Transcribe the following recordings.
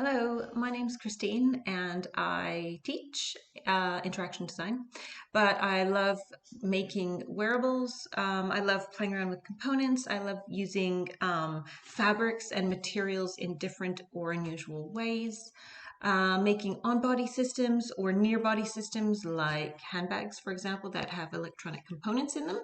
Hello, my name's Christine and I teach interaction design, but I love making wearables. I love playing around with components. I love using fabrics and materials in different or unusual ways. Making on-body systems or near-body systems like handbags, for example, that have electronic components in them.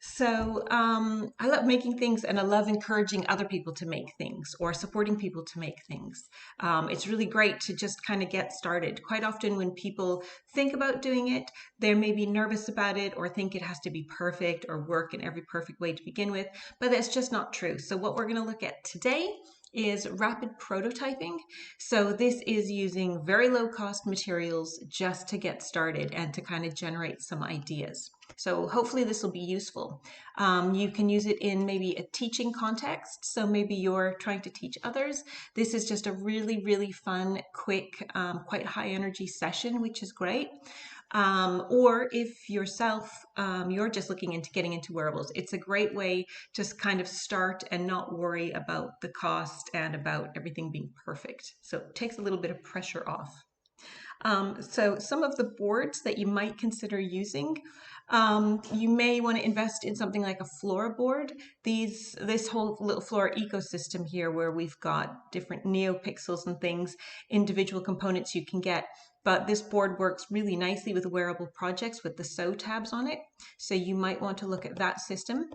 So I love making things and I love encouraging other people to make things or supporting people to make things. It's really great to just kind of get started. Quite often when people think about doing it, they may be nervous about it or think it has to be perfect or work in every perfect way to begin with, but that's just not true. So what we're going to look at today is rapid prototyping. So this is using very low cost materials just to get started and to kind of generate some ideas. So hopefully this will be useful. You can use it in maybe a teaching context. So maybe you're trying to teach others. This is just a really, really fun, quick, quite high energy session, which is great. Or if yourself, you're just looking into getting into wearables, it's a great way to kind of start and not worry about the cost and about everything being perfect. So it takes a little bit of pressure off. So some of the boards that you might consider using, you may want to invest in something like a floorboard. This whole little floor ecosystem here where we've got different neopixels and things, individual components you can get. But this board works really nicely with wearable projects with the sew tabs on it. So you might want to look at that system.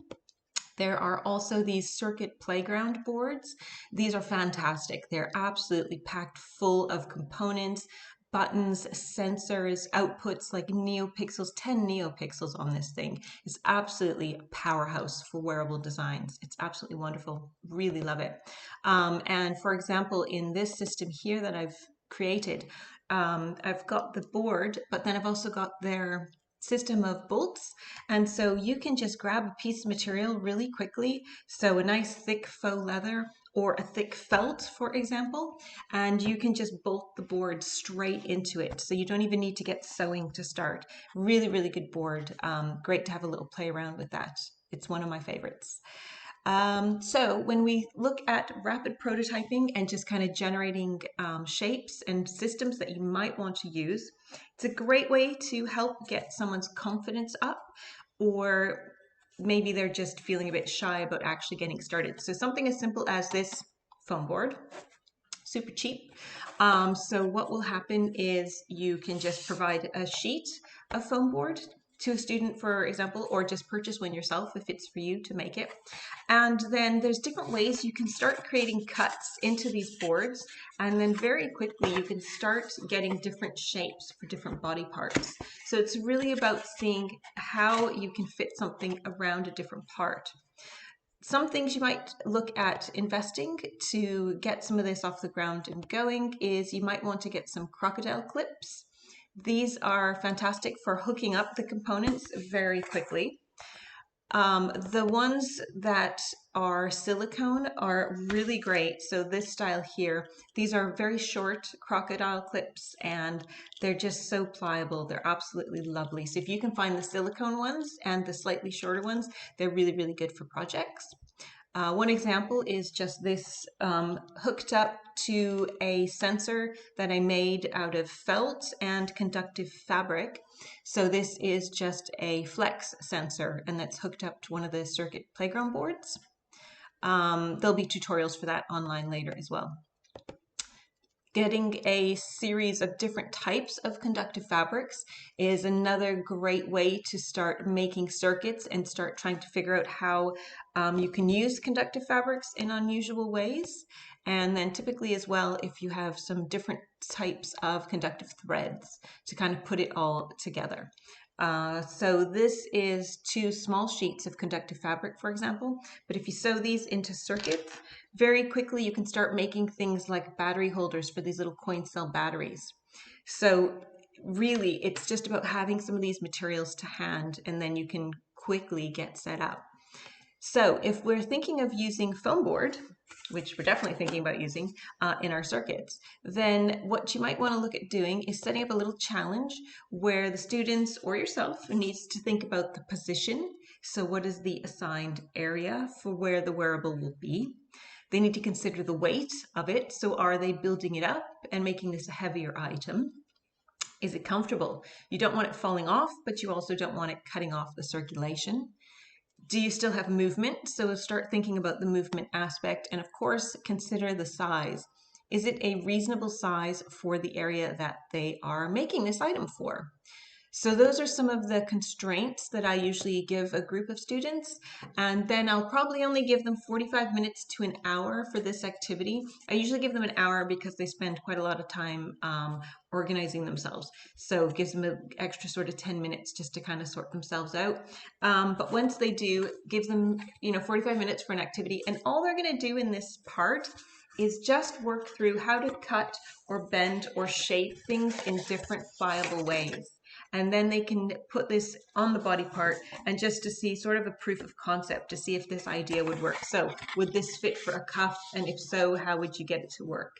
There are also these circuit playground boards. These are fantastic. They're absolutely packed full of components, buttons, sensors, outputs like neopixels, 10 neopixels on this thing. It's absolutely a powerhouse for wearable designs. It's absolutely wonderful. Really love it. And for example, in this system here that I've created, I've got the board, but then I've also got their system of bolts. And so you can just grab a piece of material really quickly. So a nice thick faux leather or a thick felt, for example, and you can just bolt the board straight into it. So you don't even need to get sewing to start. Really, really good board. Great to have a little play around with that. It's one of my favorites. So when we look at rapid prototyping and just kind of generating shapes and systems that you might want to use, it's a great way to help get someone's confidence up, or maybe they're just feeling a bit shy about actually getting started. So something as simple as this foam board, super cheap. So what will happen is you can just provide a sheet of foam board to a student, for example, or just purchase one yourself if it's for you to make it. And then there's different ways you can start creating cuts into these boards, and then very quickly you can start getting different shapes for different body parts. So it's really about seeing how you can fit something around a different part. Some things you might look at investing to get some of this off the ground and going is you might want to get some crocodile clips. These are fantastic for hooking up the components very quickly. The ones that are silicone are really great. So this style here, these are very short crocodile clips and they're just so pliable. They're absolutely lovely. So if you can find the silicone ones and the slightly shorter ones, they're really, really good for projects. One example is just this hooked up to a sensor that I made out of felt and conductive fabric. So this is just a flex sensor and that's hooked up to one of the circuit playground boards. There'll be tutorials for that online later as well. Getting a series of different types of conductive fabrics is another great way to start making circuits and start trying to figure out how you can use conductive fabrics in unusual ways. And then typically as well, if you have some different types of conductive threads to kind of put it all together. So this is 2 small sheets of conductive fabric, for example, but if you sew these into circuits, very quickly you can start making things like battery holders for these little coin cell batteries. So really, it's just about having some of these materials to hand, and then you can quickly get set up. So if we're thinking of using foam board, which we're definitely thinking about using in our circuits, then what you might want to look at doing is setting up a little challenge where the students or yourself needs to think about the position. So what is the assigned area for where the wearable will be? They need to consider the weight of it. So are they building it up and making this a heavier item? Is it comfortable? You don't want it falling off, but you also don't want it cutting off the circulation. Do you still have movement? So start thinking about the movement aspect, and of course, consider the size. Is it a reasonable size for the area that they are making this item for? So those are some of the constraints that I usually give a group of students, and then I'll probably only give them 45 minutes to an hour for this activity. I usually give them an hour because they spend quite a lot of time organizing themselves. So it gives them an extra sort of 10 minutes just to kind of sort themselves out. But once they do, give them 45 minutes for an activity, and all they're going to do in this part is just work through how to cut or bend or shape things in different pliable ways. And then they can put this on the body part and just to see sort of a proof of concept to see if this idea would work. So would this fit for a cuff? And if so, how would you get it to work?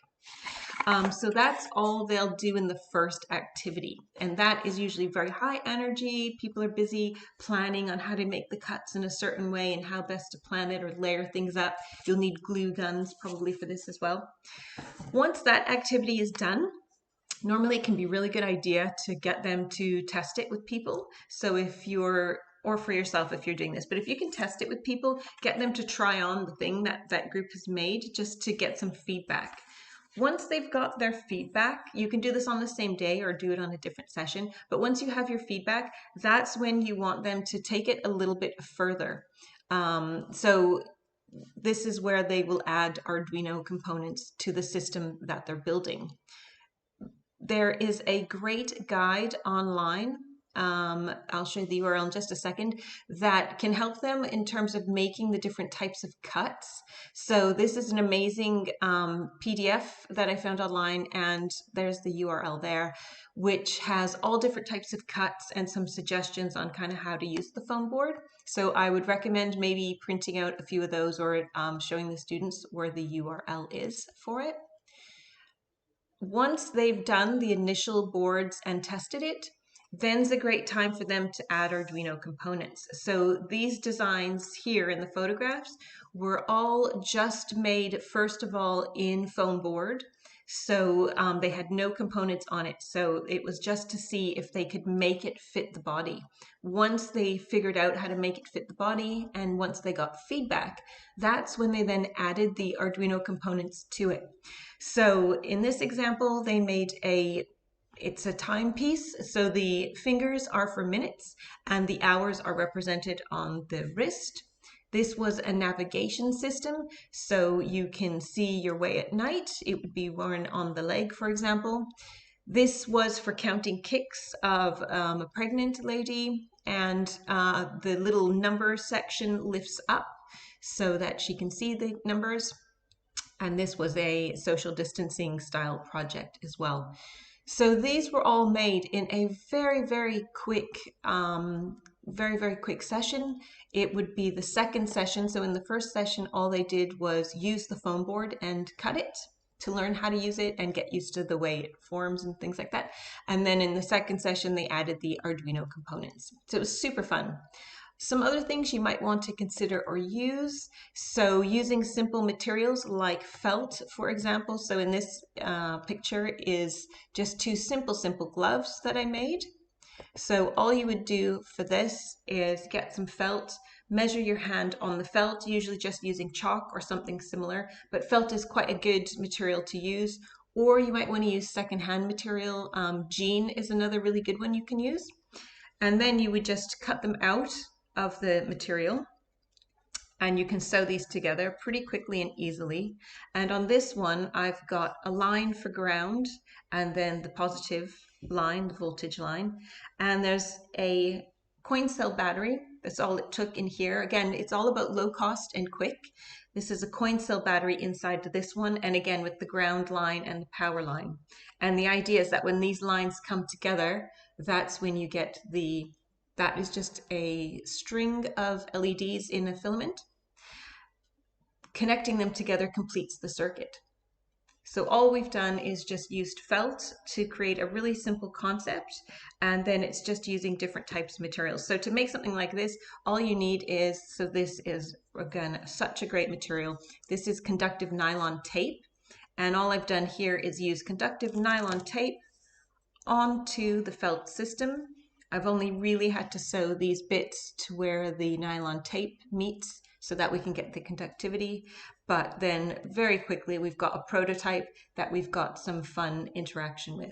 So that's all they'll do in the first activity. And that is usually very high energy. People are busy planning on how to make the cuts in a certain way and how best to plan it or layer things up. You'll need glue guns probably for this as well. Once that activity is done, normally it can be a really good idea to get them to test it with people. So if you're, or for yourself if you're doing this, but if you can test it with people, get them to try on the thing that that group has made just to get some feedback. Once they've got their feedback, you can do this on the same day or do it on a different session. But once you have your feedback, that's when you want them to take it a little bit further. So this is where they will add Arduino components to the system that they're building. There is a great guide online. I'll show you the URL in just a second, that can help them in terms of making the different types of cuts. So this is an amazing PDF that I found online, and there's the URL there, which has all different types of cuts and some suggestions on kind of how to use the foam board. So I would recommend maybe printing out a few of those or showing the students where the URL is for it. Once they've done the initial boards and tested it, then's a great time for them to add Arduino components. So these designs here in the photographs were all just made, first of all, in foam board. So they had no components on it. So it was just to see if they could make it fit the body. Once they figured out how to make it fit the body, and once they got feedback, that's when they then added the Arduino components to it. So in this example, they made it's a timepiece. So the fingers are for minutes and the hours are represented on the wrist. This was a navigation system, so you can see your way at night. It would be worn on the leg, for example. This was for counting kicks of a pregnant lady, and the little number section lifts up so that she can see the numbers. And this was a social distancing style project as well. So these were all made in a very, very quick session. It would be the second session. So in the first session, all they did was use the foam board and cut it to learn how to use it and get used to the way it forms and things like that. And then in the second session, they added the Arduino components. So it was super fun. Some other things you might want to consider or use. So using simple materials like felt, for example. So in this picture is just two simple gloves that I made. So all you would do for this is get some felt, measure your hand on the felt, usually just using chalk or something similar, but felt is quite a good material to use. Or you might want to use secondhand material. Jean is another really good one you can use. And then you would just cut them out of the material, and you can sew these together pretty quickly and easily. And on this one, I've got a line for ground and then the positive line, the voltage line. And there's a coin cell battery. That's all it took in here. Again, it's all about low cost and quick. This is a coin cell battery inside to this one, and again with the ground line and the power line. And the idea is that when these lines come together, that's when you get that is just a string of LEDs in a filament. Connecting them together completes the circuit. So all we've done is just used felt to create a really simple concept, and then it's just using different types of materials. So to make something like this, all you need is, so this is, again, such a great material. This is conductive nylon tape, and all I've done here is use conductive nylon tape onto the felt system. I've only really had to sew these bits to where the nylon tape meets so that we can get the conductivity. But then very quickly we've got a prototype that we've got some fun interaction with.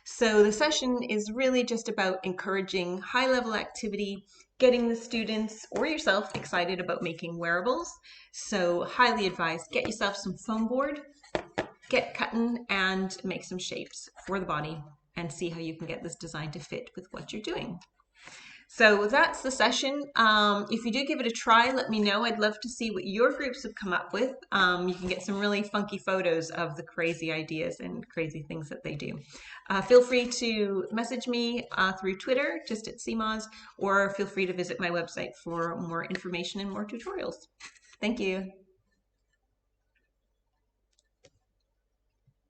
So the session is really just about encouraging high-level activity, getting the students or yourself excited about making wearables. So highly advised, get yourself some foam board, get cutting and make some shapes for the body and see how you can get this design to fit with what you're doing. So that's the session. If you do give it a try, let me know. I'd love to see what your groups have come up with. You can get some really funky photos of the crazy ideas and crazy things that they do. Feel free to message me through Twitter, just at CMOS, or feel free to visit my website for more information and more tutorials. Thank you.